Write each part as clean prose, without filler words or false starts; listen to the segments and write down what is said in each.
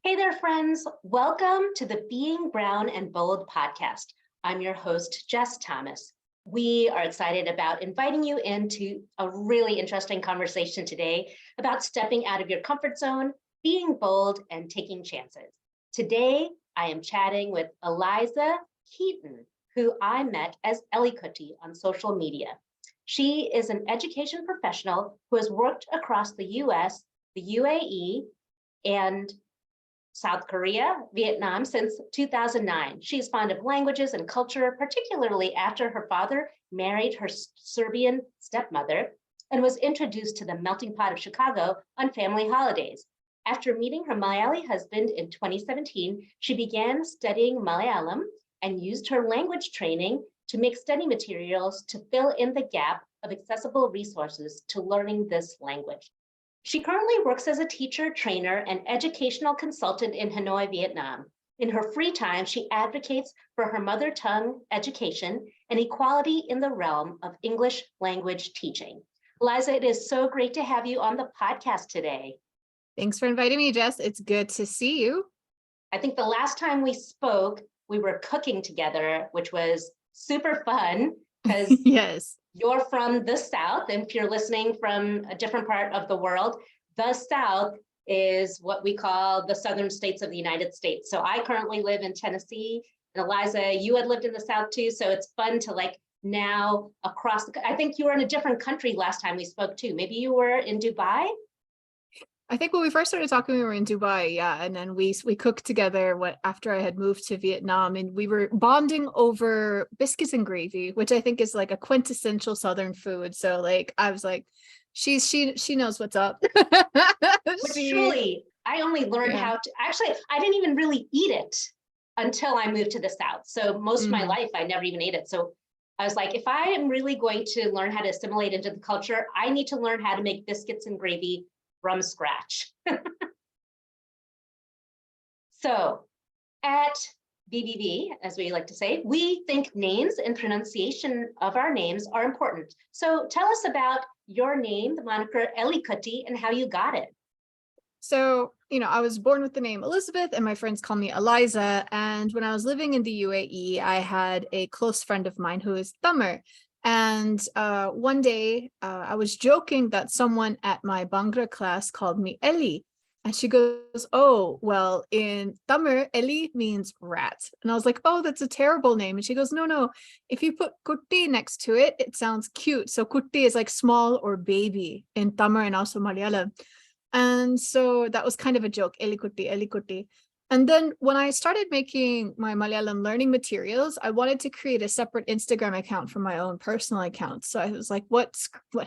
Hey there, friends. Welcome to the Being Brown and Bold podcast. I'm your host, Jess Thomas. We are excited about inviting you into a really interesting conversation today about stepping out of your comfort zone, being bold, and taking chances. Today, I am chatting with Eliza Keyton, who I met as Eliza Keyton on social media. She is an education professional who has worked across the US, the UAE, and South Korea, Vietnam since 2009. She's fond of languages and culture, particularly after her father married her Serbian stepmother and was introduced to the melting pot of Chicago on family holidays. After meeting her Malayalee husband in 2017, she began studying Malayalam and used her language training to make study materials to fill in the gap of accessible resources to learning this language. She currently works as a teacher, trainer, and educational consultant in Hanoi, Vietnam. In her free time, she advocates for her mother tongue education and equality in the realm of English language teaching. Eliza, it is so great to have you on the podcast today. Thanks for inviting me, Jess. It's good to see you. I think the last time we spoke, we were cooking together, which was super fun because yes. You're from the South, and if you're listening from a different part of the world, the South is what we call the southern states of the United States. So I currently live in Tennessee, and Eliza, you had lived in the South too, so it's fun to now across I think you were in a different country last time we spoke too. Maybe you were in Dubai? I think when we first started talking, we were in Dubai, yeah, and then we cooked together after I had moved to Vietnam, and we were bonding over biscuits and gravy, which I think is like a quintessential Southern food. So I was like, she knows what's up. But truly, I only learned how to actually. I didn't even really eat it until I moved to the South. So most of my life, I never even ate it. So I was like, if I am really going to learn how to assimilate into the culture, I need to learn how to make biscuits and gravy from scratch. So at BBB, as we like to say, we think names and pronunciation of our names are important. So tell us about your name, the moniker Eliza Keyton, and how you got it. So, I was born with the name Elizabeth, and my friends call me Eliza. And when I was living in the UAE, I had a close friend of mine who is Tamar. And one day I was joking that someone at my Bhangra class called me Eli. And she goes, oh, well, in Tamil, Eli means rat. And I was like, oh, that's a terrible name. And she goes, no, if you put Kutti next to it, it sounds cute. So Kutti is like small or baby in Tamil and also Malayalam. And so that was kind of a joke, Eli Kutti. And then when I started making my Malayalam learning materials, I wanted to create a separate Instagram account from my own personal account. So I was like, what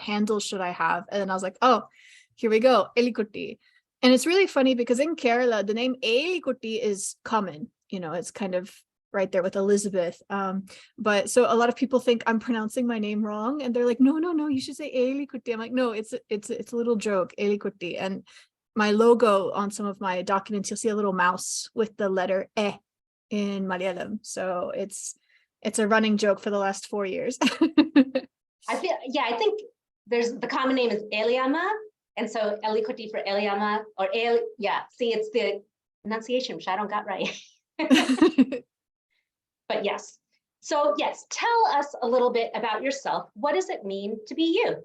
handle should I have? And then I was like, oh, here we go, Eli Kutti. And it's really funny because in Kerala, the name Eli Kutti is common. It's kind of right there with Elizabeth. But so a lot of people think I'm pronouncing my name wrong. And they're like, no, you should say Eli Kutti. I'm like, no, it's a little joke, Eli Kutti. And my logo on some of my documents, you'll see a little mouse with the letter E in Malayalam. So it's a running joke for the last 4 years. I think there's the common name is Eliama. And so Eliza Keyton for Eliama or see, it's the pronunciation, which I don't got right. But yes. So yes, tell us a little bit about yourself. What does it mean to be you?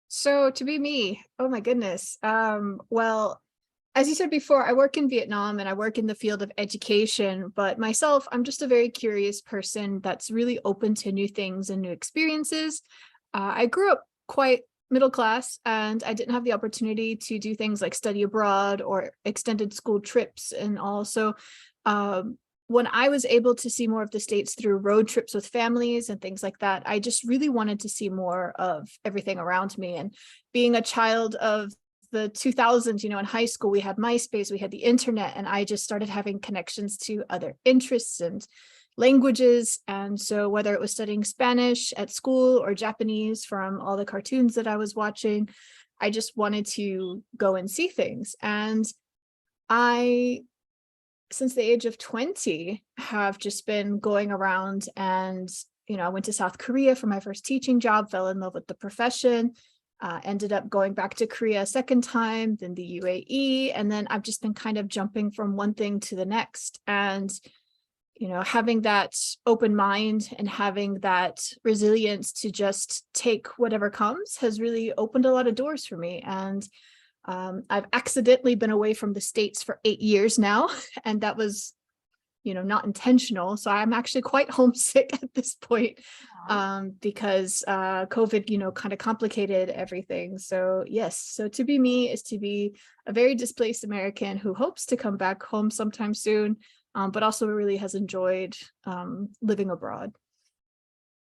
So to be me, oh my goodness. Well, as you said before, I work in Vietnam and I work in the field of education, but myself, I'm just a very curious person that's really open to new things and new experiences. I grew up quite middle class and I didn't have the opportunity to do things like study abroad or extended school trips. And also, when I was able to see more of the States through road trips with families and things like that, I just really wanted to see more of everything around me. And being a child of the 2000s, in high school, we had MySpace, we had the internet, and I just started having connections to other interests and languages. And so whether it was studying Spanish at school or Japanese from all the cartoons that I was watching, I just wanted to go and see things. And since the age of 20, have just been going around and, I went to South Korea for my first teaching job, fell in love with the profession. ended up going back to Korea a second time, then the UAE, and then I've just been kind of jumping from one thing to the next. And, you know, having that open mind and having that resilience to just take whatever comes has really opened a lot of doors for me. And I've accidentally been away from the States for 8 years now, and that was, you know, not intentional. So I'm actually quite homesick at this point, because COVID, you know, kind of complicated everything. So yes, so to be me is to be a very displaced American who hopes to come back home sometime soon, but also really has enjoyed living abroad.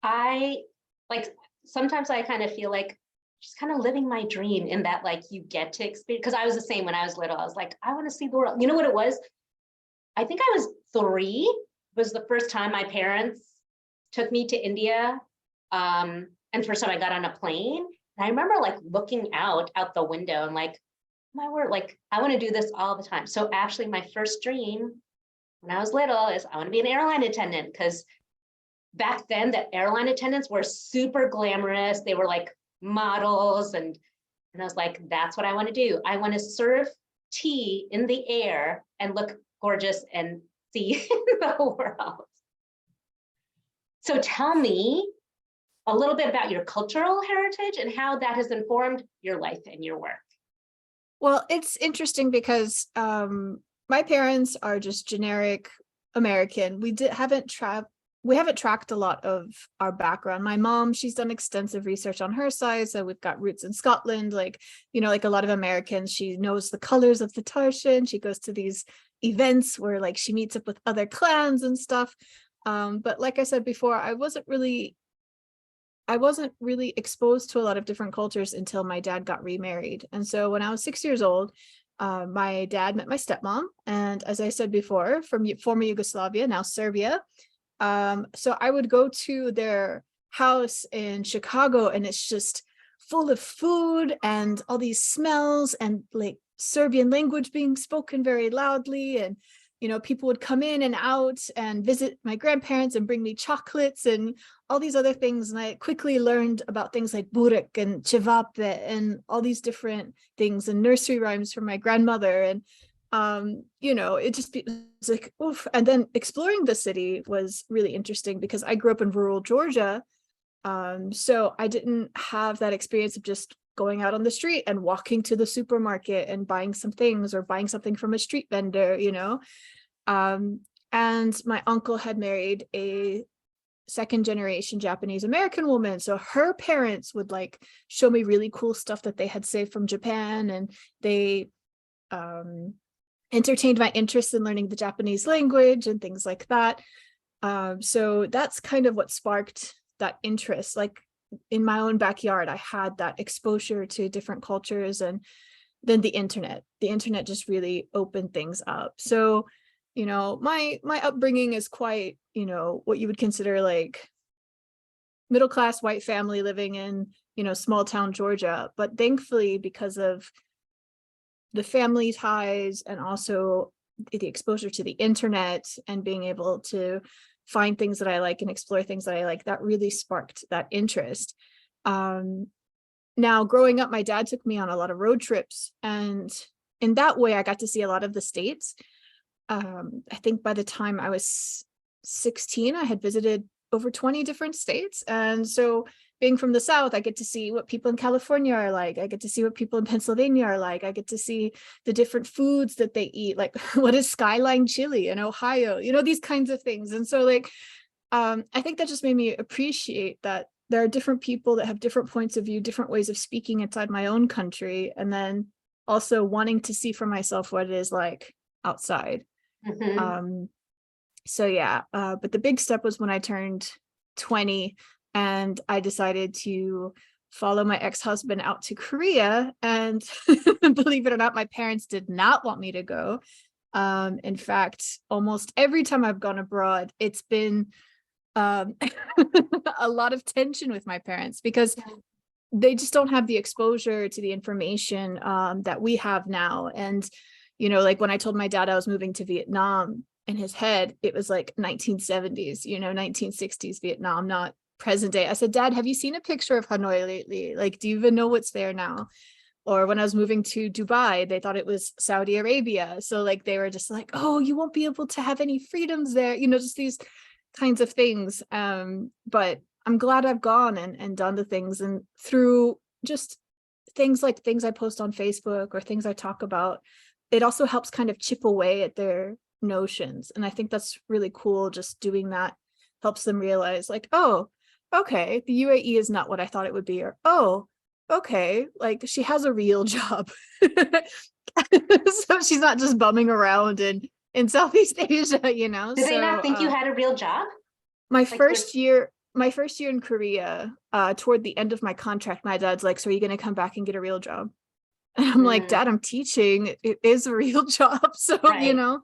I like, sometimes I kind of feel like just kind of living my dream in that, like, you get to experience, because I was the same when I was little. I was like, I want to see the world. You know what it was? I think I was 3, was the first time my parents took me to India. And first time I got on a plane. And I remember like looking out the window and like, my word, like, I want to do this all the time. So actually my first dream when I was little is I want to be an airline attendant, because back then the airline attendants were super glamorous. They were like models, and I was like, that's what I want to do. I want to serve tea in the air and look gorgeous and see the world. So tell me a little bit about your cultural heritage and how that has informed your life and your work. Well, it's interesting because my parents are just generic American. We haven't tracked a lot of our background. My mom, she's done extensive research on her side. So we've got roots in Scotland, like, you know, like a lot of Americans. She knows the colors of the Tarshan. She goes to these events where like she meets up with other clans and stuff. But like I said before, I wasn't really exposed to a lot of different cultures until my dad got remarried. And so when I was 6 years old, my dad met my stepmom. And as I said before, from former Yugoslavia, now Serbia. So I would go to their house in Chicago, and it's just full of food and all these smells and like Serbian language being spoken very loudly. And, you know, people would come in and out and visit my grandparents and bring me chocolates and all these other things. And I quickly learned about things like burek and cevape and all these different things and nursery rhymes from my grandmother. And you know, it just was like, oof. And then exploring the city was really interesting because I grew up in rural Georgia. So I didn't have that experience of just going out on the street and walking to the supermarket and buying some things or buying something from a street vendor, you know. And my uncle had married a second generation Japanese American woman. So her parents would like show me really cool stuff that they had saved from Japan, and they entertained my interest in learning the Japanese language and things like that. So that's kind of what sparked that interest. Like in my own backyard, I had that exposure to different cultures, and then the internet just really opened things up. So, you know, my upbringing is quite, you know, what you would consider like middle-class white family living in, you know, small town Georgia. But thankfully, because of the family ties and also the exposure to the internet and being able to find things that I like and explore things that I like, that really sparked that interest. Now, growing up, my dad took me on a lot of road trips, and in that way, I got to see a lot of the states. I think by the time I was 16, I had visited over 20 different states. And so being from the South, I get to see what people in California are like. I get to see what people in Pennsylvania are like. I get to see the different foods that they eat, like what is skyline chili in Ohio, you know, these kinds of things. And so like, I think that just made me appreciate that there are different people that have different points of view, different ways of speaking inside my own country. And then also wanting to see for myself what it is like outside. Mm-hmm. So yeah, but the big step was when I turned 20 and I decided to follow my ex-husband out to Korea. And believe it or not, my parents did not want me to go. In fact, almost every time I've gone abroad, it's been a lot of tension with my parents because they just don't have the exposure to the information that we have now. And, you know, like when I told my dad I was moving to Vietnam, in his head, it was like 1970s, you know, 1960s Vietnam, not present day. I said, Dad, have you seen a picture of Hanoi lately? Like, do you even know what's there now? Or when I was moving to Dubai, they thought it was Saudi Arabia. So like they were just like, oh, you won't be able to have any freedoms there, just these kinds of things. But I'm glad I've gone and done the things, and through just things like things I post on Facebook or things I talk about, it also helps kind of chip away at their notions. And I think that's really cool. Just doing that helps them realize like, oh, okay, the UAE is not what I thought it would be, or, oh, okay, like she has a real job. So she's not just bumming around in Southeast Asia, Did they not think you had a real job? My first year in Korea, toward the end of my contract, my dad's like, so are you going to come back and get a real job? And I'm like, Dad, I'm teaching. It is a real job. So, Right.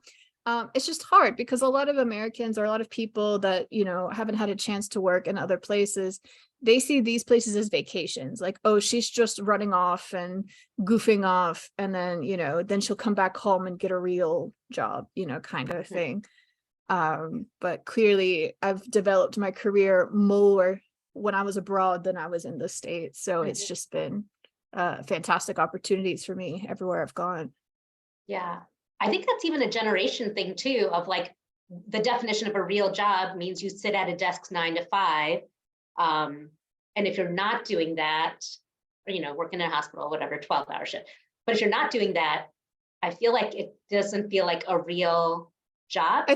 It's just hard because a lot of Americans, or a lot of people that, haven't had a chance to work in other places, they see these places as vacations. Like, oh, she's just running off and goofing off. And then, then she'll come back home and get a real job, kind of thing. But clearly I've developed my career more when I was abroad than I was in the States. So it's just been fantastic opportunities for me everywhere I've gone. Yeah. I think that's even a generation thing too, of like the definition of a real job means you sit at a desk 9 to 5. And if you're not doing that, or, working in a hospital, whatever, 12-hour shift. But if you're not doing that, I feel like it doesn't feel like a real job. I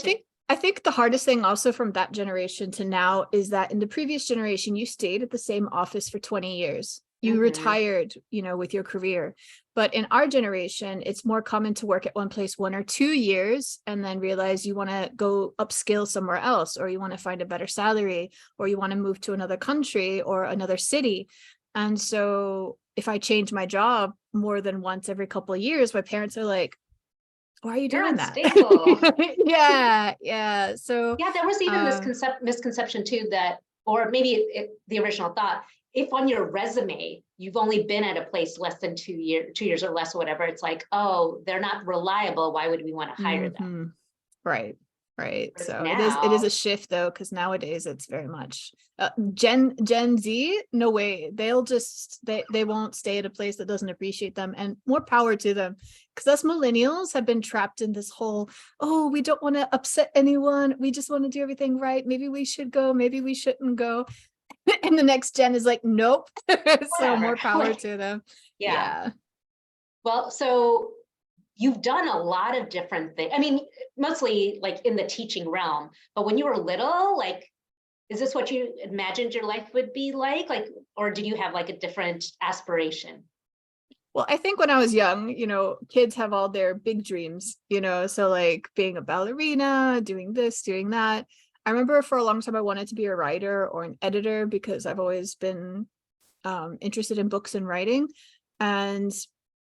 think the hardest thing also from that generation to now is that in the previous generation, you stayed at the same office for 20 years. You retired, with your career. But in our generation, it's more common to work at one place 1 or 2 years and then realize you want to go upskill somewhere else, or you want to find a better salary, or you want to move to another country or another city. And so if I change my job more than once every couple of years, my parents are like, why are you doing that? Yeah. So yeah, there was even this misconception too, that, or maybe the original thought, if on your resume you've only been at a place less than 2 years or less or whatever, it's like, oh, they're not reliable, why would we want to hire them? Right. Whereas So now, it is a shift though, because nowadays it's very much Gen Z, no way. They'll just they won't stay at a place that doesn't appreciate them, and more power to them. Because us millennials have been trapped in this whole, oh, we don't want to upset anyone, we just want to do everything right. Maybe we should go, maybe we shouldn't go. And the next gen is like, nope. So more power to them. Yeah. Well, so you've done a lot of different things. I mean, mostly like in the teaching realm, but when you were little, like, is this what you imagined your life would be like, or did you have like a different aspiration? Well, I think when I was young, kids have all their big dreams, so like being a ballerina, doing this, doing that. I remember for a long time I wanted to be a writer or an editor because I've always been interested in books and writing. And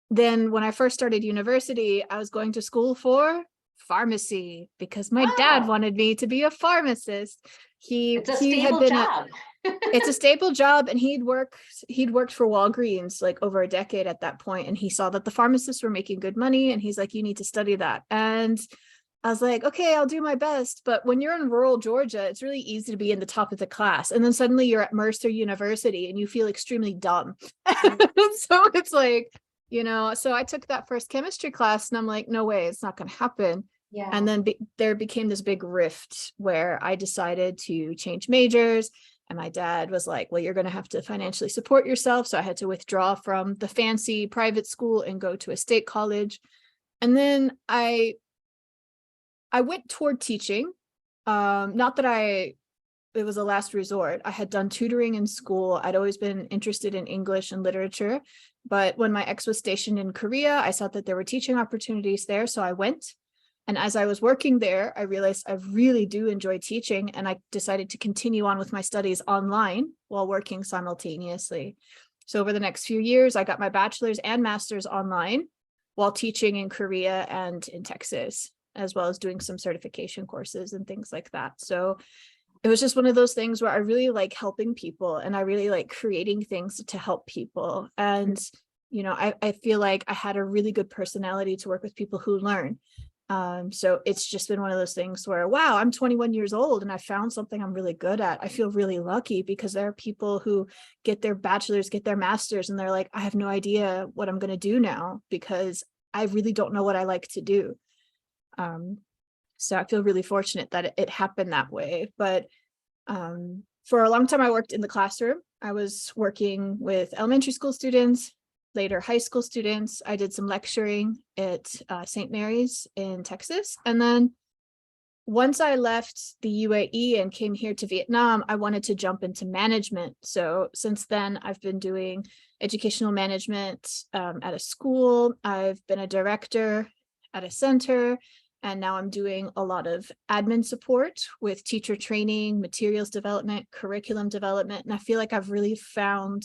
then when I first started university, I was going to school for pharmacy because my dad wanted me to be a pharmacist. It's a stable job. It's a stable job, and he'd worked for Walgreens like over a decade at that point, and he saw that the pharmacists were making good money, and he's like, you need to study that. And I was like, okay, I'll do my best. But when you're in rural Georgia, it's really easy to be in the top of the class. And then suddenly you're at Mercer University and you feel extremely dumb. So it's like, so I took that first chemistry class and I'm like, no way, it's not going to happen. Yeah. And then there became this big rift where I decided to change majors. And my dad was like, well, you're going to have to financially support yourself. So I had to withdraw from the fancy private school and go to a state college. And then I went toward teaching. Not that it was a last resort. I had done tutoring in school. I'd always been interested in English and literature. But when my ex was stationed in Korea, I saw that there were teaching opportunities there. So I went. And as I was working there, I realized I really do enjoy teaching. And I decided to continue on with my studies online while working simultaneously. So over the next few years, I got my bachelor's and master's online while teaching in Korea and in Texas, as well as doing some certification courses and things like that. So it was just one of those things where I really like helping people, and I really like creating things to help people. And, I feel like I had a really good personality to work with people who learn. So it's just been one of those things where, wow, I'm 21 years old and I found something I'm really good at. I feel really lucky because there are people who get their bachelor's, get their master's, and they're like, I have no idea what I'm going to do now because I really don't know what I like to do. So I feel really fortunate that it happened that way. But for a long time, I worked in the classroom. I was working with elementary school students, later high school students. I did some lecturing at St. Mary's in Texas. And then once I left the UAE and came here to Vietnam, I wanted to jump into management. So since then, I've been doing educational management at a school. I've been a director at a center. And now I'm doing a lot of admin support with teacher training, materials development, curriculum development. And I feel like I've really found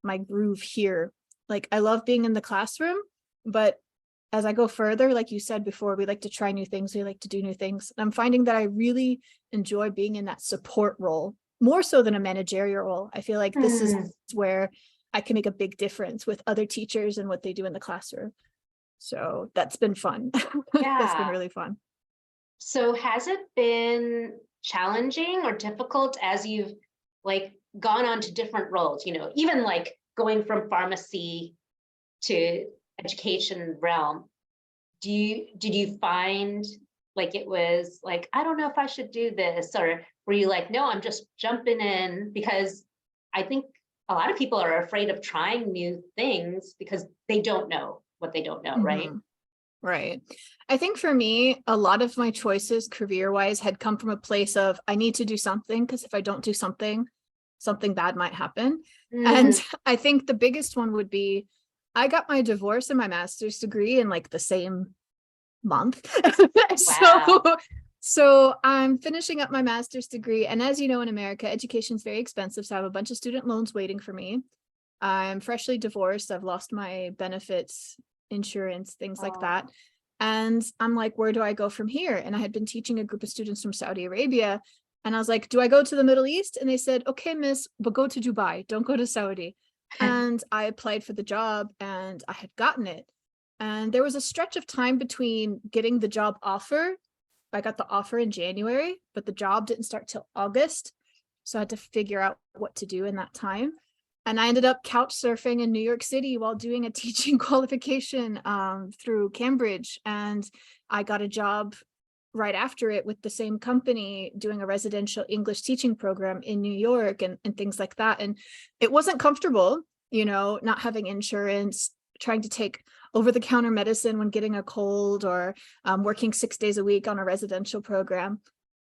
my groove here. Like, I love being in the classroom, but as I go further, like you said before, we like to try new things. We like to do new things. And I'm finding that I really enjoy being in that support role, more so than a managerial role. I feel like this is where I can make a big difference with other teachers and what they do in the classroom. So that's been fun. Yeah. That's been really fun. So has it been challenging or difficult as you've like gone on to different roles, you know, even like going from pharmacy to education realm? Did you find like it was like, I don't know if I should do this, or were you like, no, I'm just jumping in? Because I think a lot of people are afraid of trying new things because they don't know what they don't know, right? Right. I think for me, a lot of my choices career-wise had come from a place of I need to do something because if I don't do something, something bad might happen. And I think the biggest one would be I got my divorce and my master's degree in like the same month. Wow. So I'm finishing up my master's degree. And as you know, in America, education is very expensive. So I have a bunch of student loans waiting for me. I'm freshly divorced. I've lost my benefits, insurance, things like that. And I'm like, where do I go from here? And I had been teaching a group of students from Saudi Arabia. And I was like, do I go to the Middle East? And they said, okay, miss, but go to Dubai. Don't go to Saudi. And I applied for the job and I had gotten it. And there was a stretch of time between getting the job offer. I got the offer in January, but the job didn't start till August. So I had to figure out what to do in that time. And I ended up couch surfing in New York City while doing a teaching qualification through Cambridge. And I got a job right after it with the same company doing a residential English teaching program in New York and things like that. And it wasn't comfortable, you know, not having insurance, trying to take over-the-counter medicine when getting a cold, or working 6 days a week on a residential program.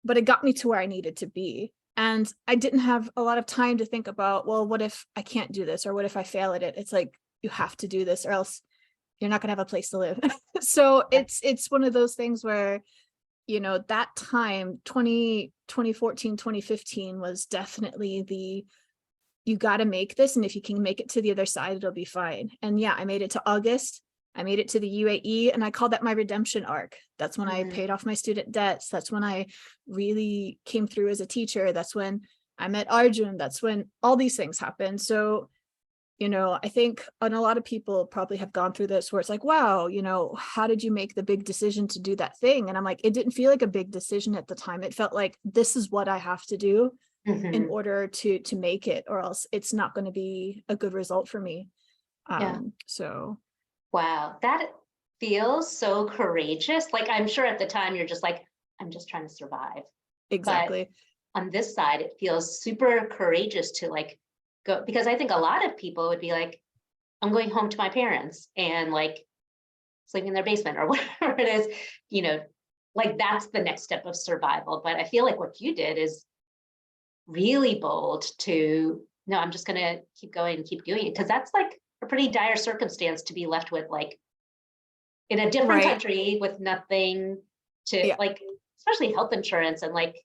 But it got me to where I needed to be. And I didn't have a lot of time to think about, well, what if I can't do this? Or what if I fail at it? It's like, you have to do this or else you're not going to have a place to live. So it's one of those things where, you know, that time, 2014, 2015 was definitely you got to make this. And if you can make it to the other side, it'll be fine. And yeah, I made it to August. I made it to the UAE, and I call that my redemption arc. That's when I paid off my student debts. That's when I really came through as a teacher. That's when I met Arjun. That's when all these things happened. So, you know, I think, and a lot of people probably have gone through this where it's like, wow, you know, how did you make the big decision to do that thing? And I'm like, it didn't feel like a big decision at the time. It felt like this is what I have to do in order to make it, or else it's not going to be a good result for me. So. Wow, that feels so courageous. Like, I'm sure at the time you're just like, I'm just trying to survive. Exactly. But on this side, it feels super courageous to like go, because I think a lot of people would be like, I'm going home to my parents and like sleeping in their basement or whatever it is, you know, like that's the next step of survival. But I feel like what you did is really bold to, no, I'm just going to keep going and keep doing it. Because that's like a pretty dire circumstance to be left with, like in a different country with nothing to like, especially health insurance and like,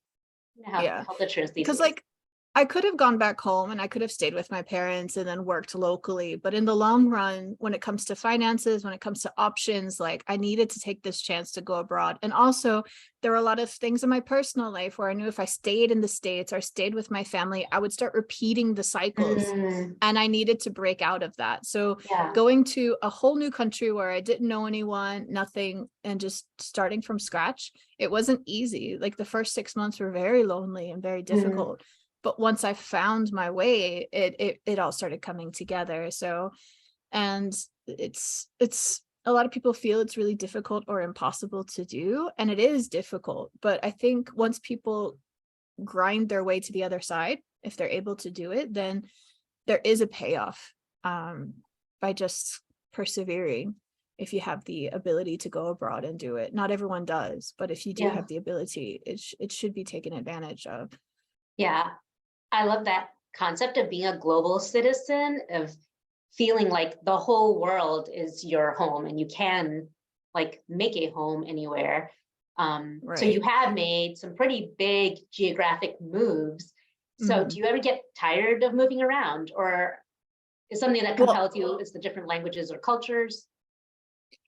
you know, how health insurance these days. Like I could have gone back home and I could have stayed with my parents and then worked locally. But in the long run, when it comes to finances, when it comes to options, like I needed to take this chance to go abroad. And also, there were a lot of things in my personal life where I knew if I stayed in the States or stayed with my family, I would start repeating the cycles. Mm, And I needed to break out of that. So yeah. going to a whole new country where I didn't know anyone, nothing, and just starting from scratch, it wasn't easy. Like the first 6 months were very lonely and very Mm, difficult. But once I found my way, it all started coming together. So, and it's a lot of people feel it's really difficult or impossible to do, and it is difficult. But I think once people grind their way to the other side, if they're able to do it, then there is a payoff by just persevering. If you have the ability to go abroad and do it, not everyone does, but if you do yeah. have the ability, it should be taken advantage of. Yeah. I love that concept of being a global citizen, of feeling like the whole world is your home and you can like make a home anywhere. So you Right. have made some pretty big geographic moves. So do Mhm. you ever get tired of moving around, or is something that Well, compels you is the different languages or cultures?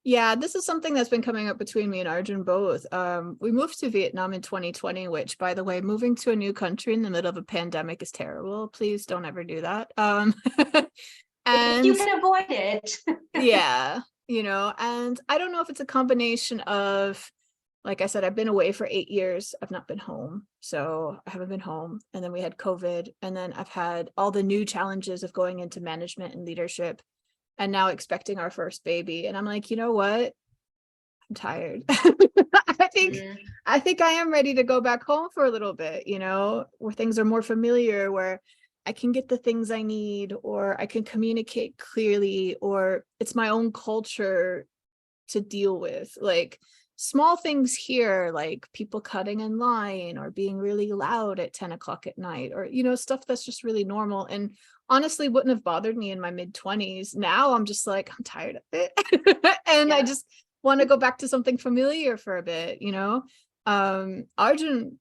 yeah, this is something that's been coming up between me and Arjun both. We moved to Vietnam in 2020, which, by the way, moving to a new country in the middle of a pandemic is terrible. Please don't ever do that. If you And can avoid it. yeah, and I don't know if it's a combination of, like I said, I've been away for 8 years. I've not been home. So I haven't been home. And then we had COVID. And then I've had all the new challenges of going into management and leadership and now expecting our first baby. And I'm like, you know what? I'm tired. I think Mm, I think I am ready to go back home for a little bit, where things are more familiar, where I can get the things I need, or I can communicate clearly, or it's my own culture to deal with. Like small things here, like people cutting in line or being really loud at 10 o'clock at night, or, stuff that's just really normal. And honestly, wouldn't have bothered me in my mid-20s. Now I'm just like, I'm tired of it. And I yeah. just want to go back to something familiar for a bit, Arjun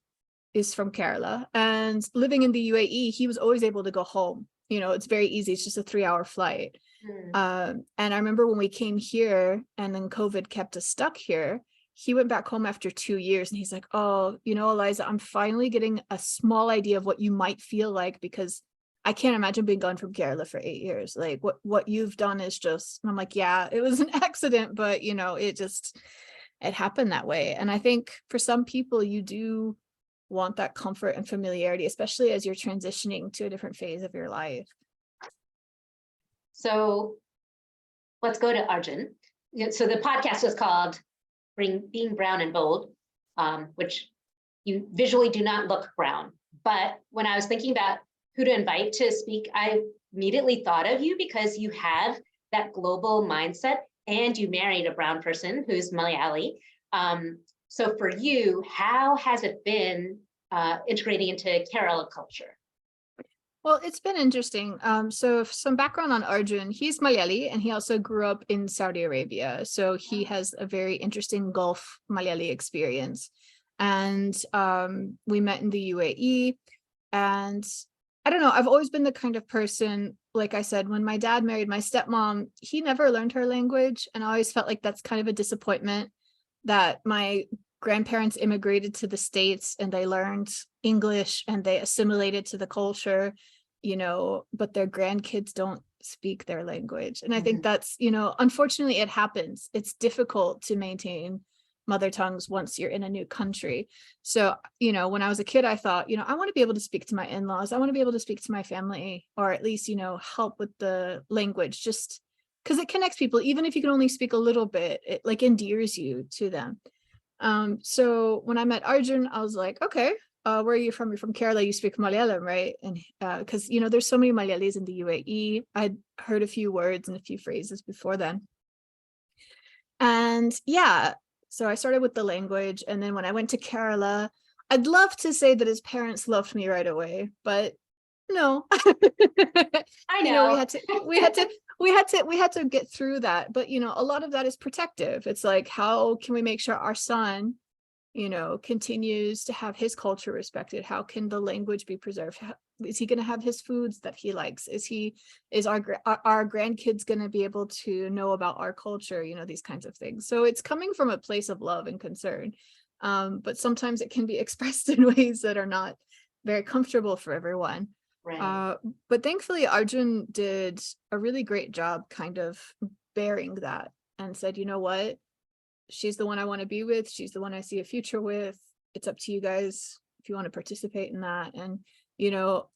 is from Kerala and living in the UAE, he was always able to go home. It's very easy. It's just a 3-hour flight. Mm, And I remember when we came here and then COVID kept us stuck here, he went back home after 2 years and he's like, oh, Eliza, I'm finally getting a small idea of what you might feel like, because I can't imagine being gone from Kerala for 8 years. Like what you've done is just, and I'm like, yeah, it was an accident, but it happened that way. And I think for some people, you do want that comfort and familiarity, especially as you're transitioning to a different phase of your life. so let's go to Arjun. So the podcast was called Being Brown and Bold, which you visually do not look brown. But when I was thinking about who to invite to speak, I immediately thought of you because you have that global mindset and you married a brown person who's Malayalee. So for you, how has it been integrating into Kerala culture? Well, it's been interesting. So some background on Arjun, he's Malayali and he also grew up in Saudi Arabia. So he has a very interesting Gulf Malayali experience. And we met in the UAE. And I don't know, I've always been the kind of person, like I said, when my dad married my stepmom, he never learned her language. And I always felt like that's kind of a disappointment that my grandparents immigrated to the States and they learned English and they assimilated to the culture, but their grandkids don't speak their language. And I think Mhm. that's, unfortunately it happens. It's difficult to maintain mother tongues once you're in a new country. So, when I was a kid, I thought, I want to be able to speak to my in-laws. I want to be able to speak to my family, or at least, help with the language, just because it connects people. Even if you can only speak a little bit, it like endears you to them. So when I met Arjun, I was like, okay, where are you from? You're from Kerala, you speak Malayalam, right? And because there's so many Malayalis in the UAE. I'd heard a few words and a few phrases before then. And yeah, so I started with the language. And then when I went to Kerala, I'd love to say that his parents loved me right away, but no. I We know. had to we had to get through that. But a lot of that is protective. It's like, how can we make sure our son continues to have his culture respected? How can the language be preserved? is he going to have his foods that he likes? Is our grandkids going to be able to know about our culture? These kinds of things. So it's coming from a place of love and concern. But sometimes it can be expressed in ways that are not very comfortable for everyone. Right. But thankfully, Arjun did a really great job kind of bearing that and said, you know what? She's the one I want to be with. She's the one I see a future with. It's up to you guys if you want to participate in that. And,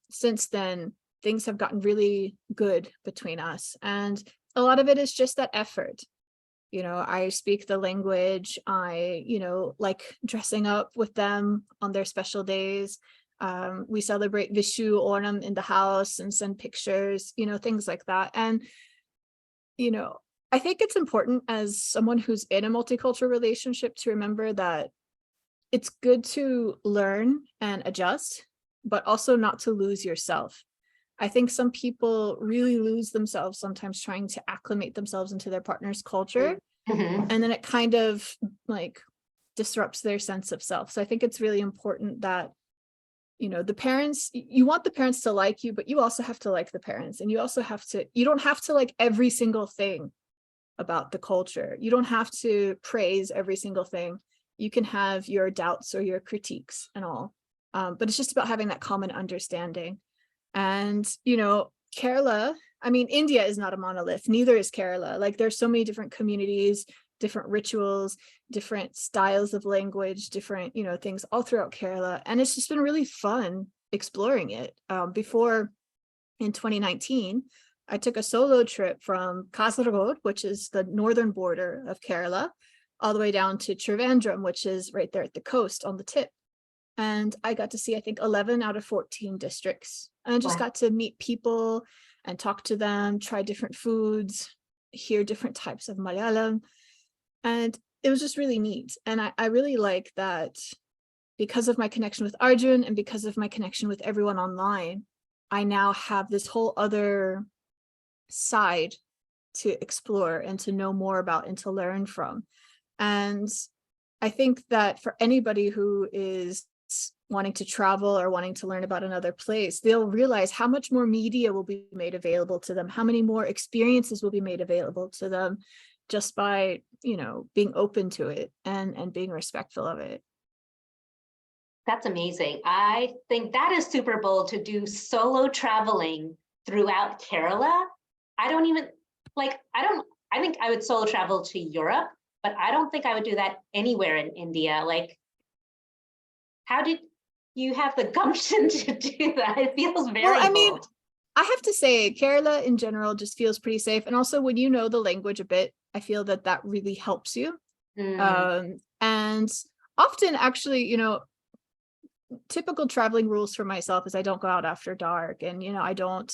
since then, things have gotten really good between us. And a lot of it is just that effort. I speak the language. I, like dressing up with them on their special days. We celebrate Vishu Onam in the house and send pictures, things like that. And, I think it's important as someone who's in a multicultural relationship to remember that it's good to learn and adjust, but also not to lose yourself. I think some people really lose themselves sometimes trying to acclimate themselves into their partner's culture. Mm-hmm. And then it kind of like disrupts their sense of self. So I think it's really important that, the parents, you want the parents to like you, but you also have to like the parents. And you don't have to like every single thing about the culture. You don't have to praise every single thing. You can have your doubts or your critiques and all. But it's just about having that common understanding. And, Kerala, India is not a monolith, neither is Kerala. Like there's so many different communities, different rituals, different styles of language, different, things all throughout Kerala. And it's just been really fun exploring it. Before in 2019, I took a solo trip from Kasaragod, which is the northern border of Kerala, all the way down to Trivandrum, which is right there at the coast on the tip. And I got to see, I think, 11 out of 14 districts. And I just got to meet people and talk to them, try different foods, hear different types of Malayalam. And it was just really neat. And I really like that because of my connection with Arjun and because of my connection with everyone online, I now have this whole other side to explore and to know more about and to learn from. And I think that for anybody who is wanting to travel or wanting to learn about another place, they'll realize how much more media will be made available to them, how many more experiences will be made available to them just by, being open to it and being respectful of it. That's amazing. I think that is super bold to do solo traveling throughout Kerala. I think I would solo travel to Europe, but I don't think I would do that anywhere in India. Like, how did you have the gumption to do that? It feels very bold. I have to say Kerala in general just feels pretty safe. And also when you know the language a bit, I feel that really helps you. And often actually, typical traveling rules for myself is I don't go out after dark and, I don't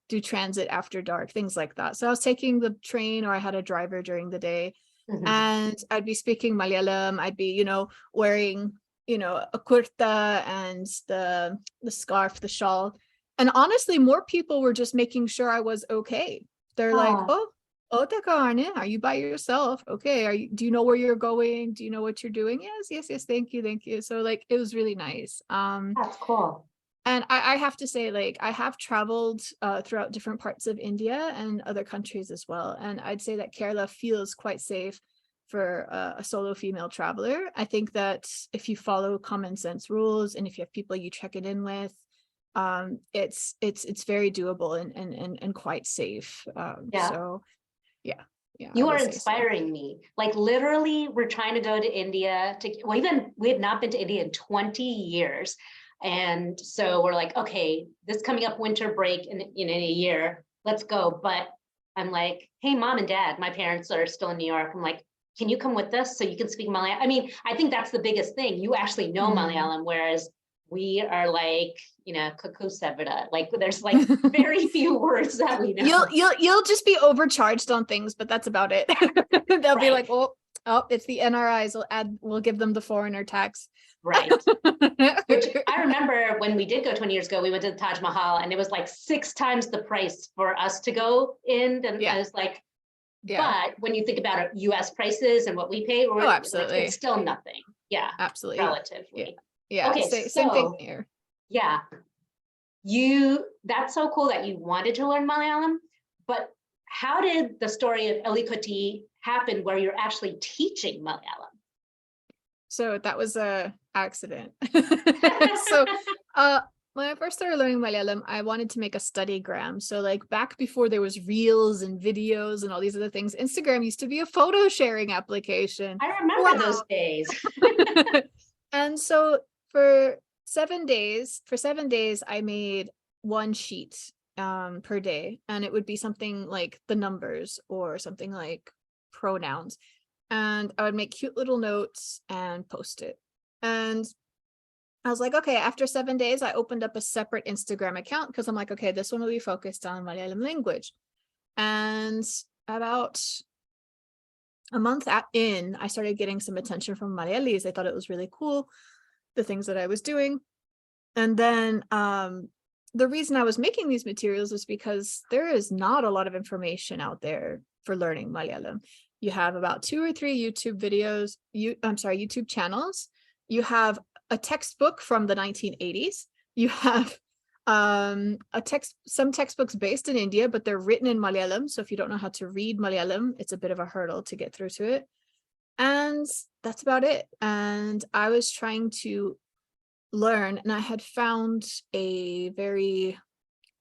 do transit after dark, things like that. So I was taking the train or I had a driver during the day and I'd be speaking Malayalam. I'd be, wearing, a kurta and the scarf, the shawl. And honestly, more people were just making sure I was okay. They're like, oh, are you by yourself? Okay. Do you know where you're going? Do you know what you're doing? Yes. Thank you. So like, it was really nice. That's cool. And I have to say, like, I have traveled throughout different parts of India and other countries as well. And I'd say that Kerala feels quite safe for a solo female traveler. I think that if you follow common sense rules and if you have people you check it in with, it's very doable and quite safe. So yeah. You are inspiring me. Like literally, we're trying to go to India we had not been to India in 20 years. And so we're like, okay, this coming up winter break in a year, let's go. But I'm like, hey, mom and dad, my parents are still in New York. I'm like, can you come with us so you can speak Malayalam? I think that's the biggest thing. You actually know Malayalam, whereas we are like, cuckoo severa. Like there's like very few words that we know. You'll just be overcharged on things, but that's about it. They'll be like, oh, it's the NRIs. We'll give them the foreigner tax. Right. Which I remember when we did go 20 years ago, we went to the Taj Mahal and it was like 6 times the price for us to go in. And I was like, but when you think about US prices and what we pay, absolutely. It's still nothing. Yeah. Absolutely. Relatively. Yeah. Okay. Same thing here. Yeah. that's so cool that you wanted to learn Malayalam, but how did the story of Elikoti happen where you're actually teaching Malayalam? So that was a accident. So when I first started learning Malayalam, I wanted to make a studygram. So like back before there was reels and videos and all these other things, Instagram used to be a photo sharing application. I remember those days. And so for 7 days, I made one sheet per day, and it would be something like the numbers or something like pronouns. And I would make cute little notes and post it. And I was like, okay, after 7 days, I opened up a separate Instagram account because I'm like, okay, this one will be focused on Malayalam language. And about a month in, I started getting some attention from Malayalees. I thought it was really cool, the things that I was doing. And then the reason I was making these materials is because there is not a lot of information out there for learning Malayalam. You have about 2 or 3 YouTube videos, YouTube channels. You have a textbook from the 1980s. You have some textbooks based in India, but they're written in Malayalam. So if you don't know how to read Malayalam, it's a bit of a hurdle to get through to it. And that's about it. And I was trying to learn, and I had found a very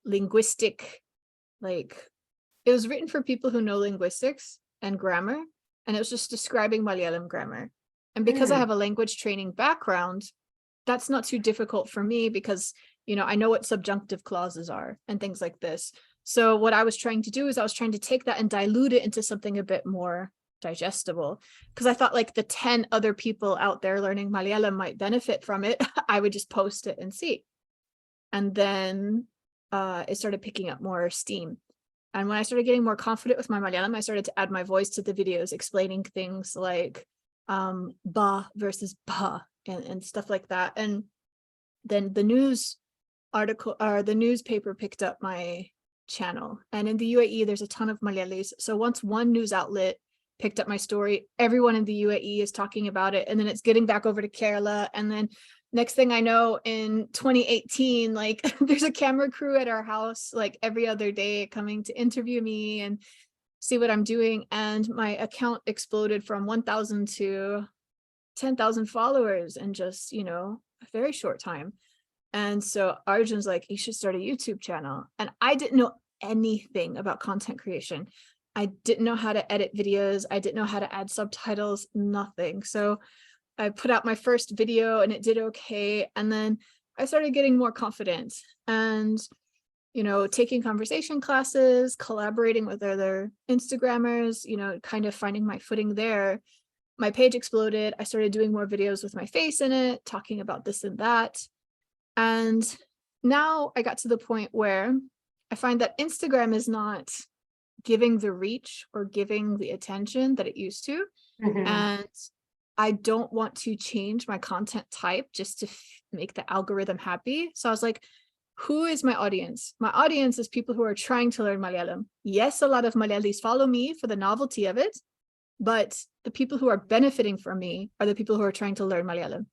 linguistic, it was written for people who know linguistics and grammar, and it was just describing Malayalam grammar. And because I have a language training background, that's not too difficult for me because, I know what subjunctive clauses are and things like this. So what I was trying to do is I was trying to take that and dilute it into something a bit more digestible, because I thought like the 10 other people out there learning Malayalam might benefit from it. I would just post it and see. And then it started picking up more steam. And when I started getting more confident with my Malayalam, I started to add my voice to the videos, explaining things like ba versus ba and stuff like that. And then the newspaper picked up my channel. And in the UAE, there's a ton of Malayalis. So once one news outlet picked up my story, everyone in the UAE is talking about it. And then it's getting back over to Kerala. And then next thing I know, in 2018, there's a camera crew at our house, every other day coming to interview me and see what I'm doing. And my account exploded from 1,000 to 10,000 followers in just, a very short time. And so Arjun's like, you should start a YouTube channel. And I didn't know anything about content creation. I didn't know how to edit videos. I didn't know how to add subtitles, nothing. So I put out my first video and it did okay. And then I started getting more confident and, taking conversation classes, collaborating with other Instagrammers, kind of finding my footing there. My page exploded. I started doing more videos with my face in it, talking about this and that. And now I got to the point where I find that Instagram is not giving the reach or giving the attention that it used to. And I don't want to change my content type just to make the algorithm happy. So I was like, who is my audience? My audience is people who are trying to learn Malayalam. Yes, a lot of Malayalis follow me for the novelty of it, but the people who are benefiting from me are the people who are trying to learn Malayalam.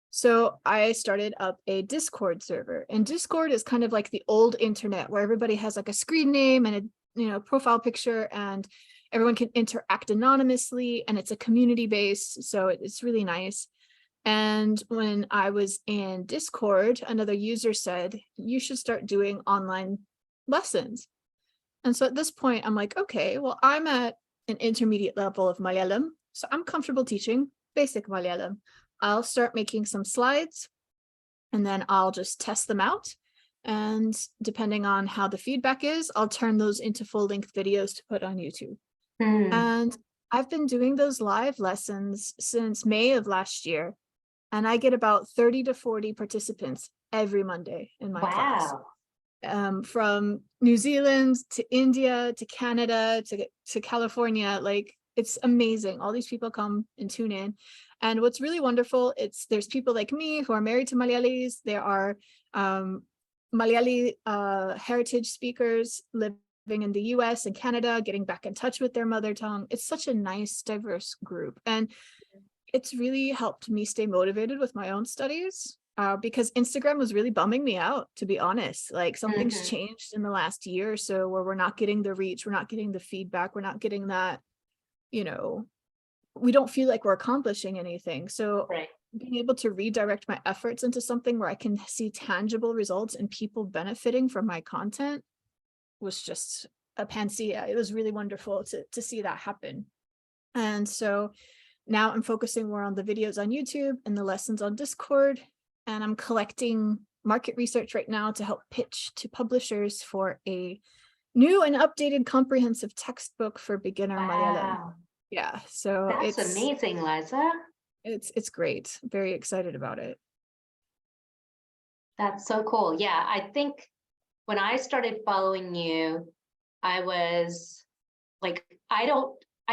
So I started up a Discord server, and Discord is kind of like the old internet where everybody has a screen name and a profile picture, and everyone can interact anonymously, and it's a community base. So it's really nice. And when I was in Discord, another user said, you should start doing online lessons. And so at this point, I'm like, okay, well, I'm at an intermediate level of Malayalam, so I'm comfortable teaching basic Malayalam. I'll start making some slides and then I'll just test them out. And depending on how the feedback is, I'll turn those into full-length videos to put on YouTube. And I've been doing those live lessons since May of last year. And I get about 30 to 40 participants every Monday in my class. From New Zealand to India to Canada to California. It's amazing. All these people come and tune in. And what's really wonderful, there's people like me who are married to Malayalis. There are Malayali heritage speakers living in the US and Canada, getting back in touch with their mother tongue. It's such a nice, diverse group. And it's really helped me stay motivated with my own studies. because Instagram was really bumming me out, to be honest. Like something's Mhm. changed in the last year or so where we're not getting the reach, we're not getting the feedback, we're not getting that, you know, we don't feel like we're accomplishing anything. So Right. being able to redirect my efforts into something where I can see tangible results and people benefiting from my content was just a panacea. It was really wonderful to see that happen. And so now I'm focusing more on the videos on YouTube and the lessons on Discord. And I'm collecting market research right now to help pitch to publishers for a new and updated comprehensive textbook for beginner Malayalam. Wow. Yeah, so That's amazing, Liza. it's great. Very excited about it. That's so cool. Yeah, I think when I started following you, I was like, I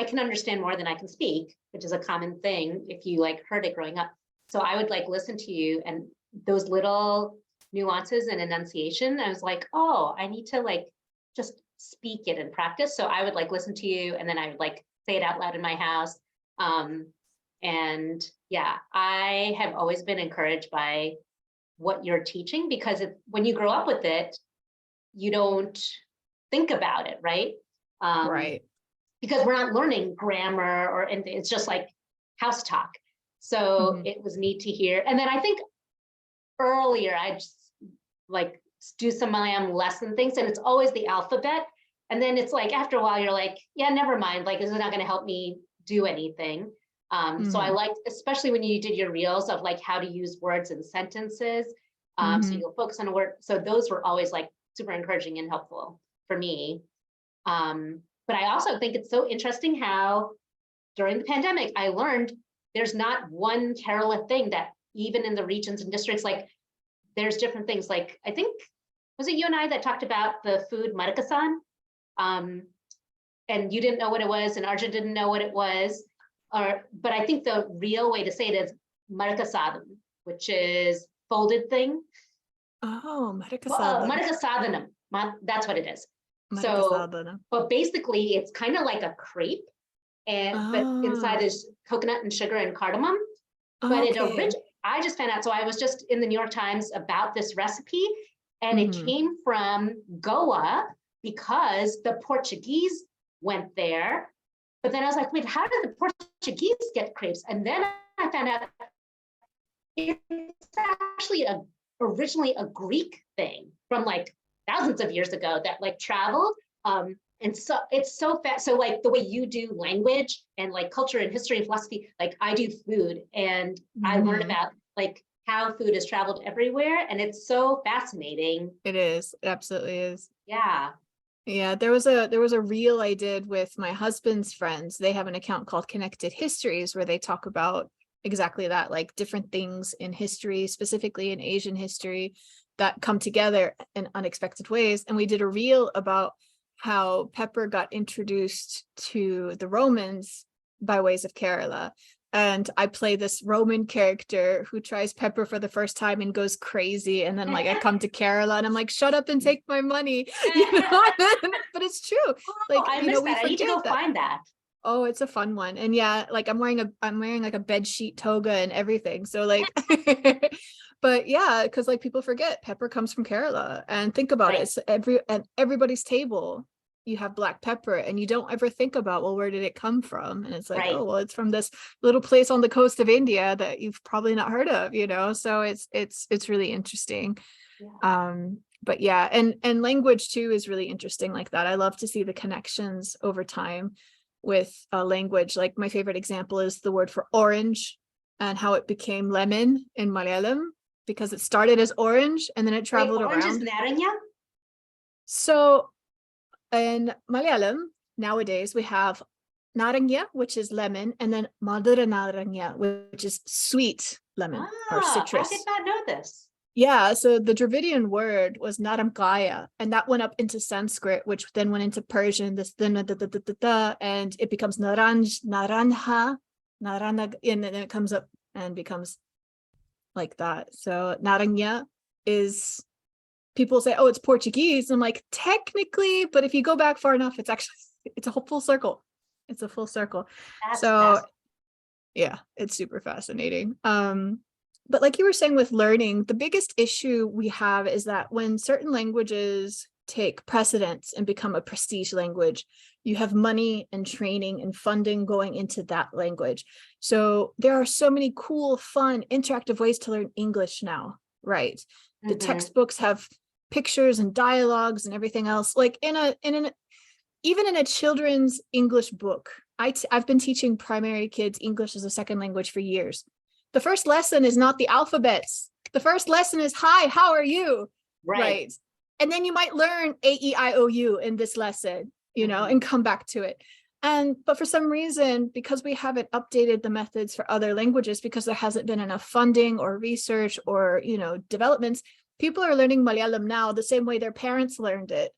can understand more than I can speak, which is a common thing if you like heard it growing up. So I would like listen to you and those little nuances and enunciation. I was like, oh, I need to like just speak it and practice. So I would like listen to you and then I would like say it out loud in my house. And yeah, I have always been encouraged by what you're teaching because when you grow up with it, you don't think about it, right? Right. Because we're not learning grammar or anything. It's just like house talk. So Mhm. it was neat to hear. And then I think earlier I just like do some Malayalam lesson things and it's always the alphabet. And then it's like after a while you're like, yeah, never mind. Like this is not going to help me do anything. So I Mhm. liked, especially when you did your reels of like how to use words and sentences. So Mhm. you'll focus on a word. So those were always like super encouraging and helpful for me. But I also think it's so interesting how during the pandemic, I learned there's not one Kerala thing that even in the regions and districts, like there's different things. Like I think, was it you and I that talked about the food marikasan? Um, and you didn't know what it was and Arjun didn't know what it was. But I think the real way to say it is marikasadam, which is folded thing. Oh, Well, Marikasadan. marikasadanam, that's what it is. So, Marikasadana. but basically it's kind of like a crepe but inside Oh, is coconut and sugar and cardamom. But okay. I just found out. So I was just in the New York Times about this recipe, and it Mhm. came from Goa because the Portuguese went there. But then I was like, wait, how did the Portuguese get crepes? And then I found out it's actually originally a Greek thing from like thousands of years ago that like traveled. And so it's so fast. So like the way you do language and like culture and history and philosophy, like I do food and I learn Mhm. about like how food has traveled everywhere. And it's so fascinating. It is. It absolutely is. Yeah. Yeah, there was a reel I did with my husband's friends. They have an account called Connected Histories where they talk about exactly that, like different things in history, specifically in Asian history, that come together in unexpected ways. And we did a reel about how pepper got introduced to the Romans by ways of Kerala. And I play this Roman character who tries pepper for the first time and goes crazy. And then like I come to Kerala and I'm like, shut up and take my money, you know. But it's true. Oh, Like, I you know, missed we that. I need to forget go that. find that. Oh, it's a fun one. And yeah, like I'm wearing like a bed sheet toga and everything. So like but yeah, because like people forget pepper comes from Kerala. And think about it. Right. It's everybody's table, you have black pepper and you don't ever think about, well, where did it come from? And it's like, Right. oh, well, it's from this little place on the coast of India that you've probably not heard of, you know. So it's really interesting. Yeah. But yeah, and language too is really interesting like that. I love to see the connections over time with language. Like my favorite example is the word for orange and how it became lemon in Malayalam because it started as orange and then it Wait, traveled orange is around. naranja? So in Malayalam nowadays we have naranja, which is lemon, and then madura naranja, which is sweet lemon or Ah, I did citrus. not know this. Yeah, so the Dravidian word was Naramkaya, and that went up into Sanskrit, which then went into Persian, this and it becomes Naranj, Naranja, Narana, and then it comes up and becomes like that. So Naranja is, people say, oh, it's Portuguese. I'm like, technically, but if you go back far enough, it's actually, it's a whole full circle. It's a full circle. That's So fascinating. yeah, it's super fascinating. But like you were saying with learning, the biggest issue we have is that when certain languages take precedence and become a prestige language, you have money and training and funding going into that language. So there are so many cool, fun, interactive ways to learn English now, right? The textbooks have pictures and dialogues and everything else. Like even in a children's English book, I've been teaching primary kids English as a second language for years. The first lesson is not the alphabets. The first lesson is, hi, how are you? Right. And then you might learn A-E-I-O-U in this lesson, and come back to it. But for some reason, because we haven't updated the methods for other languages, because there hasn't been enough funding or research or, developments, people are learning Malayalam now the same way their parents learned it.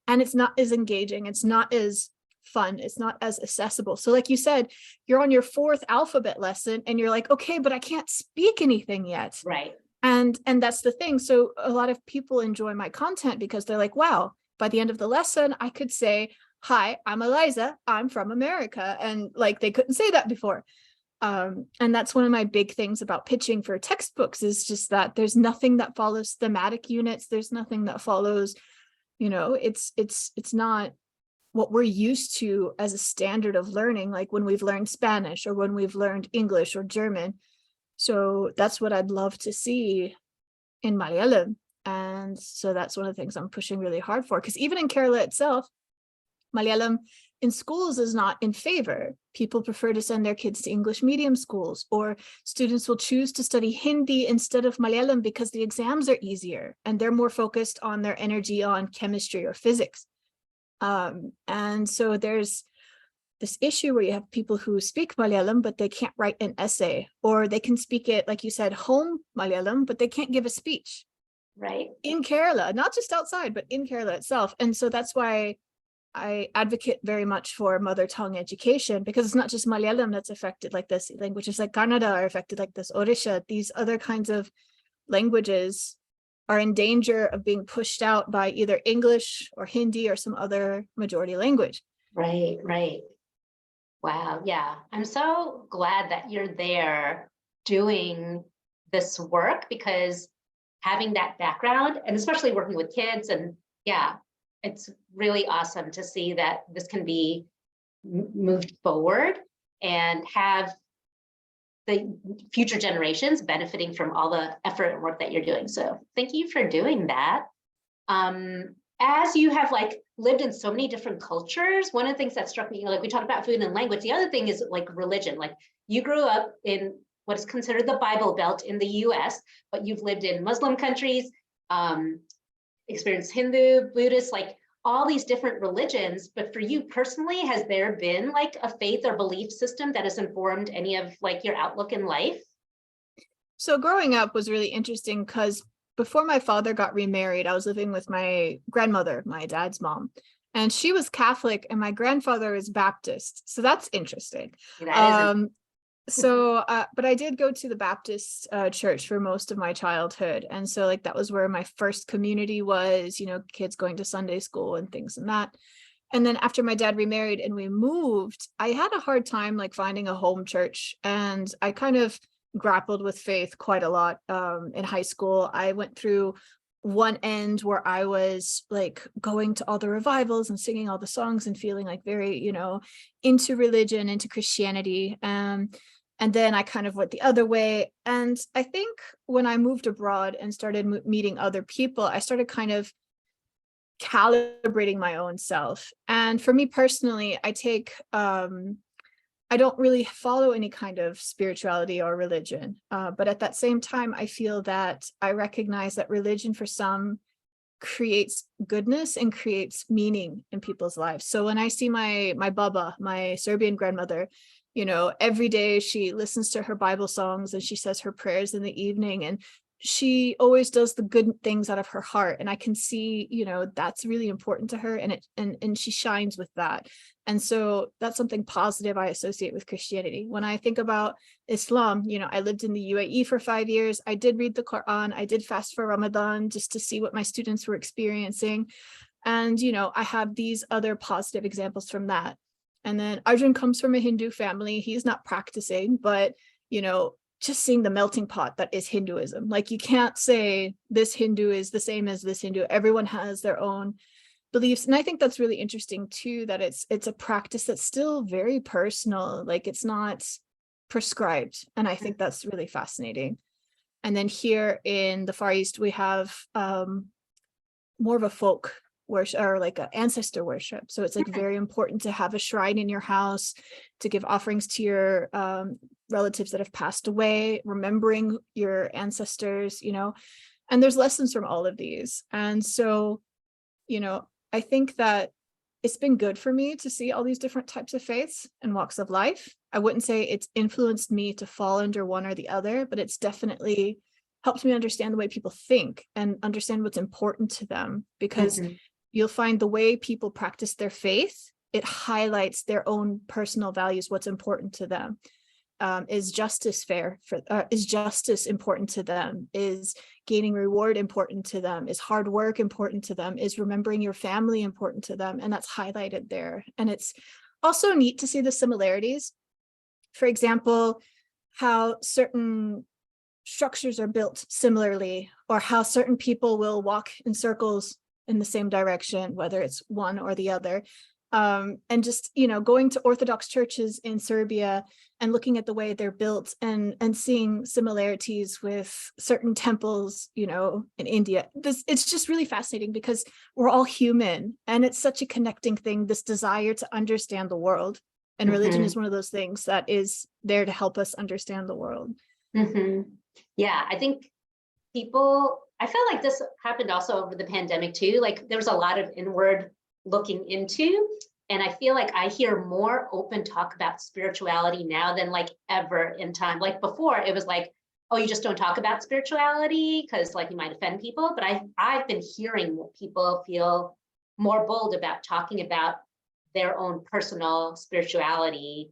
And it's not as engaging. It's not as fun. It's not as accessible. So like you said, you're on your fourth alphabet lesson and you're like, okay, but I can't speak anything yet. Right. And that's the thing. So a lot of people enjoy my content because they're like, wow, by the end of the lesson, I could say, hi, I'm Eliza, I'm from America. And like, they couldn't say that before. And that's one of my big things about pitching for textbooks is just that there's nothing that follows thematic units. There's nothing that follows, it's not what we're used to as a standard of learning, like when we've learned Spanish or when we've learned English or German. So that's what I'd love to see in Malayalam. And so that's one of the things I'm pushing really hard for, because even in Kerala itself, Malayalam in schools is not in favor. People prefer to send their kids to English medium schools, or students will choose to study Hindi instead of Malayalam because the exams are easier and they're more focused on their energy on chemistry or physics. And so there's this issue where you have people who speak Malayalam, but they can't write an essay, or they can speak it, like you said, home Malayalam, but they can't give a speech. Right. In Kerala, not just outside, but in Kerala itself. And so that's why I advocate very much for mother tongue education, because it's not just Malayalam that's affected like this. Languages like Kannada are affected like this, Odisha, these other kinds of languages are in danger of being pushed out by either English or Hindi or some other majority language. Right. Wow. Yeah. I'm so glad that you're there doing this work, because having that background and especially working with kids, and yeah, it's really awesome to see that this can be moved forward and have the future generations benefiting from all the effort and work that you're doing. So thank you for doing that. As you have lived in so many different cultures, one of the things that struck me, we talked about food and language, the other thing is religion. You grew up in what is considered the Bible Belt in the US, but you've lived in Muslim countries, experienced Hindu, Buddhist, all these different religions. But for you personally, has there been a faith or belief system that has informed any of your outlook in life? So growing up was really interesting because before my father got remarried, I was living with my grandmother, my dad's mom, and she was Catholic and my grandfather is Baptist. So that's interesting. But I did go to the Baptist church for most of my childhood. And so that was where my first community was, kids going to Sunday school and things and that. And then after my dad remarried and we moved, I had a hard time finding a home church. And I kind of grappled with faith quite a lot in high school. I went through one end where I was going to all the revivals and singing all the songs and feeling very, into religion, into Christianity. And then I kind of went the other way. And I think when I moved abroad and started meeting other people, I started kind of calibrating my own self. And for me personally, I don't really follow any kind of spirituality or religion. But at that same time, I feel that I recognize that religion for some creates goodness and creates meaning in people's lives. So when I see my Baba, my Serbian grandmother, every day she listens to her Bible songs and she says her prayers in the evening, and she always does the good things out of her heart. And I can see, that's really important to her, and she shines with that. And so that's something positive I associate with Christianity. When I think about Islam, I lived in the UAE for 5 years. I did read the Quran. I did fast for Ramadan just to see what my students were experiencing. And, I have these other positive examples from that. And then Arjun comes from a Hindu family. He's not practicing, but, just seeing the melting pot that is Hinduism. Like, you can't say this Hindu is the same as this Hindu. Everyone has their own beliefs. And I think that's really interesting too, that it's a practice that's still very personal. Like, it's not prescribed. And I think that's really fascinating. And then here in the Far East, we have more of a folk worship, or like an ancestor worship. So it's like very important to have a shrine in your house, to give offerings to your relatives that have passed away, remembering your ancestors, and there's lessons from all of these. And so, I think that it's been good for me to see all these different types of faiths and walks of life. I wouldn't say it's influenced me to fall under one or the other, but it's definitely helped me understand the way people think and understand what's important to them, because you'll find the way people practice their faith, it highlights their own personal values, what's important to them. Is justice is justice important to them? Is gaining reward important to them? Is hard work important to them? Is remembering your family important to them? And that's highlighted there. And it's also neat to see the similarities. For example, how certain structures are built similarly, or how certain people will walk in circles in the same direction, whether it's one or the other. And just, going to Orthodox churches in Serbia and looking at the way they're built, and seeing similarities with certain temples, in India. It's just really fascinating, because we're all human, and it's such a connecting thing, this desire to understand the world. And religion is one of those things that is there to help us understand the world. Yeah, I think I feel like this happened also over the pandemic too. Like, there was a lot of inward looking into, and I feel like I hear more open talk about spirituality now than like ever in time. Like, before it was like, oh, you just don't talk about spirituality because like you might offend people. But I've been hearing people feel more bold about talking about their own personal spirituality,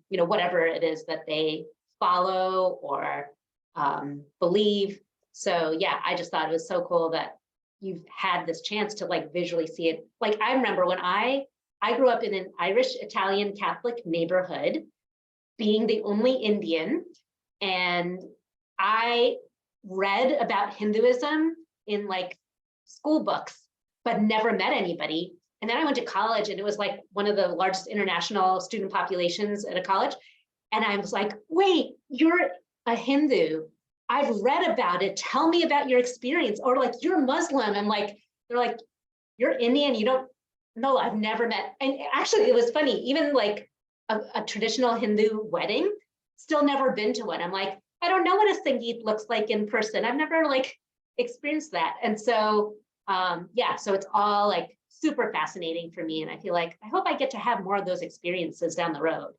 whatever it is that they follow or believe. So yeah, I just thought it was so cool that you've had this chance to like visually see it. Like, I remember when I grew up in an Irish Italian Catholic neighborhood, being the only Indian, and I read about Hinduism in like school books, but never met anybody. And then I went to college, and it was like one of the largest international student populations at a college. And I was like, wait, you're a Hindu. I've read about it. Tell me about your experience. Or like, you're Muslim. And like, they're like, you're Indian. You don't know. I've never met. And actually, it was funny. Even like a traditional Hindu wedding, still never been to one. I'm like, I don't know what a Sangeet looks like in person. I've never like experienced that. And so, yeah, so it's all like super fascinating for me. And I feel like, I hope I get to have more of those experiences down the road.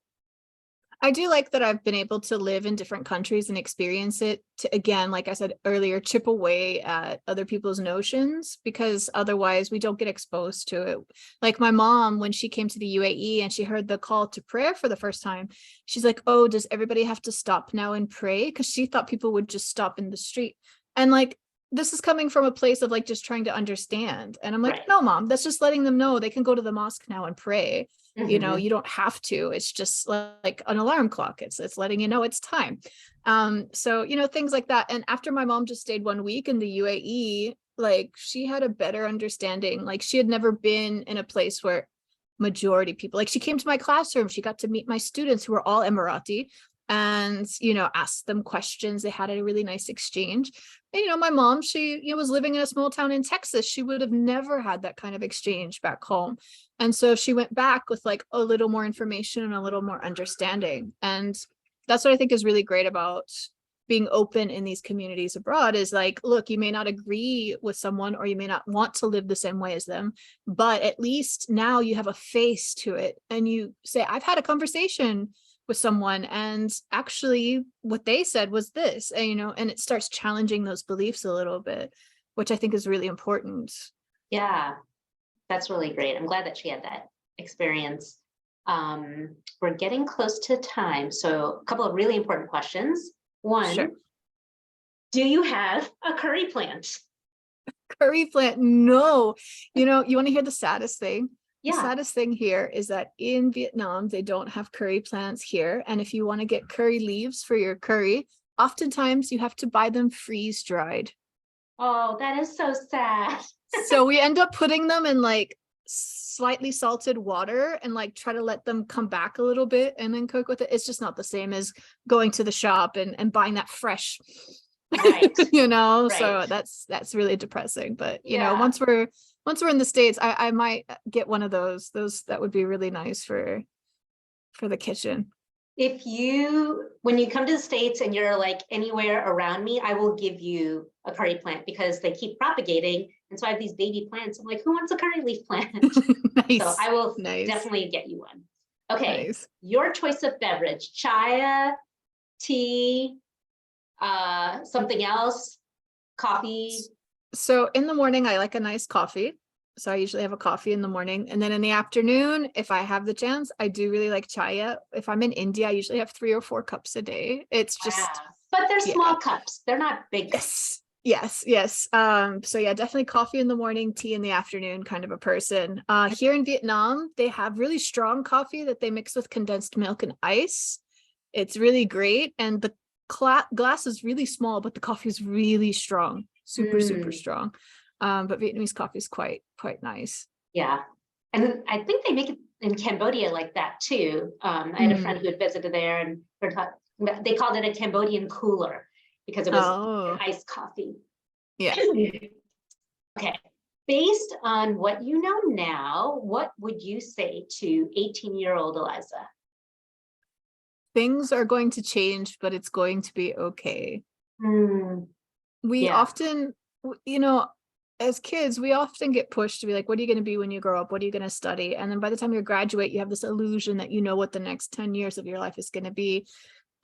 I do like that I've been able to live in different countries and experience it to, again, like I said earlier, chip away at other people's notions, because otherwise we don't get exposed to it. Like my mom, when she came to the UAE and she heard the call to prayer for the first time, she's like, oh, does everybody have to stop now and pray? Because she thought people would just stop in the street. And like, this is coming from a place of like just trying to understand. And I'm like, Right. no, mom, that's just letting them know they can go to the mosque now and pray. You Mhm. you don't have to. It's just like an alarm clock. It's letting you know it's time. So things like that. And after my mom just stayed 1 week in the UAE, like she had a better understanding. Like she had never been in a place where majority people, like she came to my classroom, she got to meet my students who were all Emirati, and asked them questions. They had a really nice exchange. And my mom, she was living in a small town in Texas. She would have never had that kind of exchange back home. And so she went back with like a little more information and a little more understanding. And that's what I think is really great about being open in these communities abroad, is like, look, you may not agree with someone, or you may not want to live the same way as them, but at least now you have a face to it. And you say, I've had a conversation with someone, and actually what they said was this, and it starts challenging those beliefs a little bit, which I think is really important. Yeah, that's really great. I'm glad that she had that experience. We're getting close to time. So a couple of really important questions. One, Sure. do you have a curry plant? Curry plant? No. You want to hear the saddest thing? The Yeah. saddest thing here is that in Vietnam, they don't have curry plants here. And if you want to get curry leaves for your curry, oftentimes you have to buy them freeze dried. Oh, that is so sad. So we end up putting them in like slightly salted water and like try to let them come back a little bit and then cook with it. It's just not the same as going to the shop and buying that fresh, Right. you know. Right. So that's really depressing. But you know, Yeah. once we're in the States, I might get one of those. That would be really nice for the kitchen. When you come to the States and you're like anywhere around me, I will give you a curry plant because they keep propagating. And so I have these baby plants. I'm like, who wants a curry leaf plant? Nice. So I will Nice. definitely get you one. Okay. Nice. Your choice of beverage, chai, tea, something else, coffee. So in the morning, I like a nice coffee. So I usually have a coffee in the morning. And then in the afternoon, if I have the chance, I do really like chai. If I'm in India, I usually have 3 or 4 cups a day. It's just, But they're yeah. small cups. They're not big cups. Yes. So yeah, definitely coffee in the morning, tea in the afternoon, kind of a person. Here in Vietnam, they have really strong coffee that they mix with condensed milk and ice. It's really great. And the glass is really small, but the coffee is really strong, super strong. But Vietnamese coffee is quite nice. Yeah. And I think they make it in Cambodia like that too. I had a friend who had visited there and they called it a Cambodian cooler because it was an iced coffee. Yeah. Okay. Based on what you know now, what would you say to 18-year-old Eliza? Things are going to change, but it's going to be okay. We Yeah. often, you know, as kids, we often get pushed to be like, what are you going to be when you grow up? What are you going to study? And then by the time you graduate, you have this illusion that you know what the next 10 years of your life is going to be.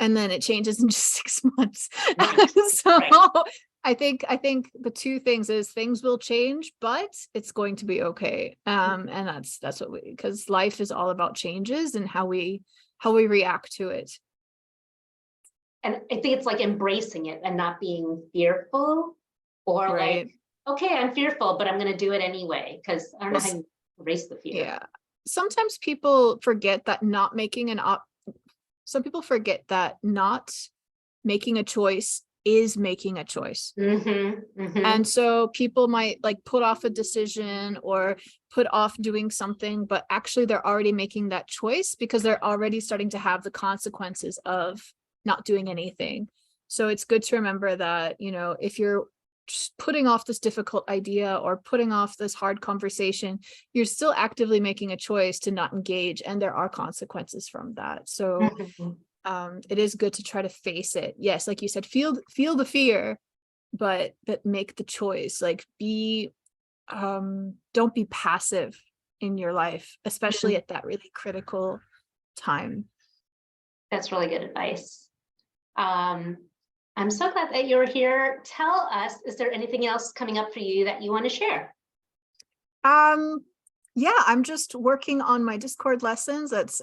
And then it changes in just 6 months. Right. So Right. I think the two things is things will change, but it's going to be okay. And that's what because life is all about changes and how we react to it. And I think it's like embracing it and not being fearful or right. like, okay, I'm fearful, but I'm going to do it anyway because I don't know how you erase the fear. Yeah. Sometimes people forget that not making some people forget that not making a choice is making a choice. And so people might like put off a decision or put off doing something, but actually they're already making that choice because they're already starting to have the consequences of not doing anything. So it's good to remember that, you know, if you're just putting off this difficult idea or putting off this hard conversation, you're still actively making a choice to not engage, and there are consequences from that. So it is good to try to face it. Yes, like you said, feel the fear, but make the choice. Like don't be passive in your life, especially at that really critical time. That's really good advice. I'm so glad that you're here. Tell us, is there anything else coming up for you that you want to share? Yeah, I'm just working on my Discord lessons. That's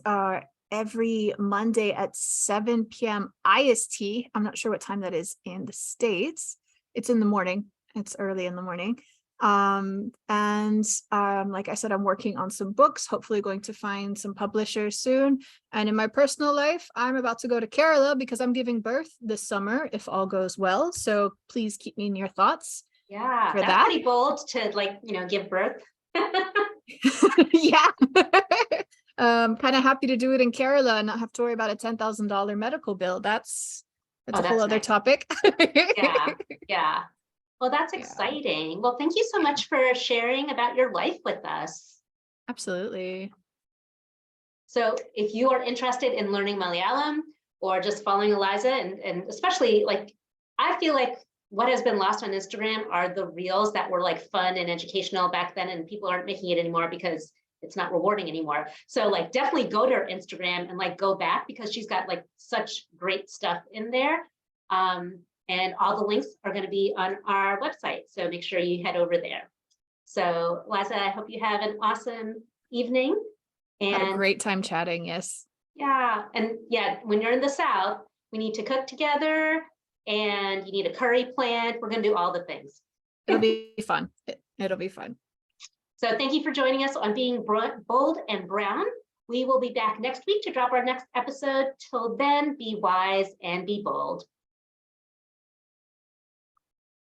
every Monday at 7 p.m. IST. I'm not sure what time that is in the States. It's in the morning. It's early in the morning. Like I said, I'm working on some books, hopefully going to find some publishers soon. And in my personal life, I'm about to go to Kerala because I'm giving birth this summer, if all goes well. So please keep me in your thoughts. Yeah, for that's that. pretty bold to give birth. Yeah. Kind of happy to do it in Kerala and not have to worry about a $10,000 medical bill. That's a whole other topic. Yeah. Well, that's exciting. Well, thank you so much for sharing about your life with us. Absolutely. So if you are interested in learning Malayalam or just following Eliza, and especially I feel like what has been lost on Instagram are the reels that were fun and educational back then, and people aren't making it anymore because it's not rewarding anymore. So definitely go to her Instagram and go back because she's got such great stuff in there. And all the links are going to be on our website. So make sure you head over there. So Eliza, I hope you have an awesome evening. And had a great time chatting. Yes. Yeah. And when you're in the South, we need to cook together and you need a curry plant. We're going to do all the things. It'll be fun. It'll be fun. So thank you for joining us on Being Bold and Brown. We will be back next week to drop our next episode. Till then, be wise and be bold.